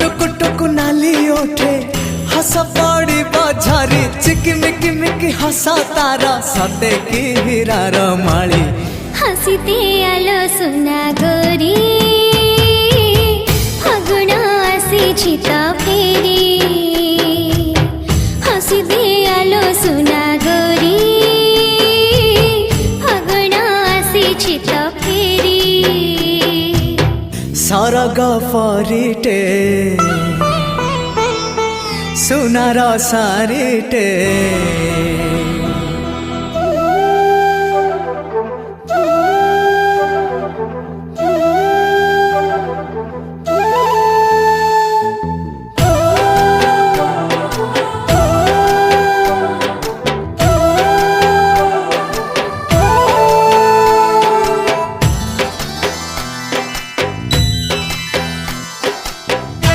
टुक टुक नाली ओठे हस पड़ी बझारी चिकिमिकी मिकी हसा तारा सते की हीरार माली हसीते आलो सुना गोरी फागुण आसी तो फेरी हसीते आलो सुना गोरी फागुण आसी तो फेरी सरग फरिटे सुनार सारिटे